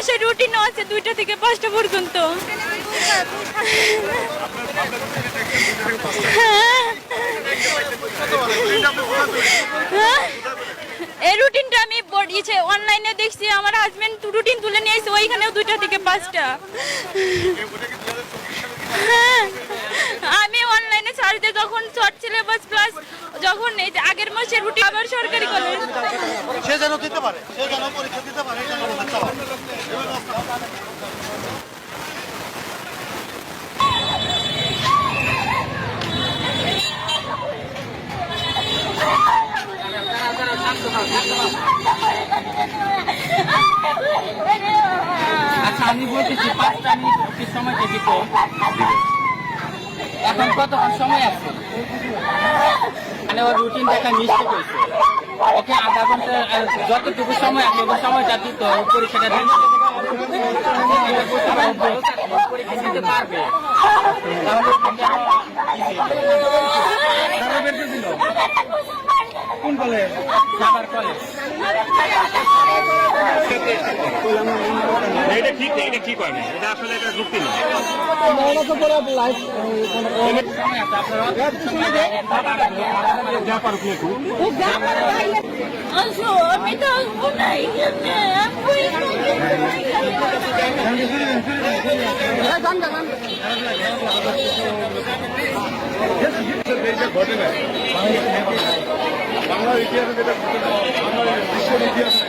মাসের রুটিনও আছে 2টা থেকে 5টা পর্যন্ত। এই রুটিনটা আমি অনলাইনে দেখছি, আমার হাজবেন্ড রুটিন তুলে নিয়ে এসে ওইখানেও 2টা থেকে 5টা। আমি অনলাইনে ছাড়তে যখন শর্ট সিলেবাস প্লাস যখন এই যে আগের মাসের রুটিন আবার সরকারি কলেজ সে যেন দিতে পারে, সে যেন পরীক্ষা দিতে পারে। আচ্ছা আমি বলতেছি 5টা মিনিট সময় থেকে তো এখন কতক্ষণ সময় আছে? মানে ওর রুটিন দেখা মিস্টেক হয়েছে, ওকে আধা ঘন্টা যতটুকু সময় আছে ওই সময়টা দিত পরীক্ষাটা পরীক্ষা দিতে পারবে। কোন কলেজ? সাভার কলেজ। এটা ঠিক না, এটা ঠিক হয় না, এটা আসলে একটা যুক্তি না। আমি তো আসবো নাই। ঘটে না বাংলার ইতিহাসে, যেটা ঘটে না বাংলার বিশ্বের ইতিহাসে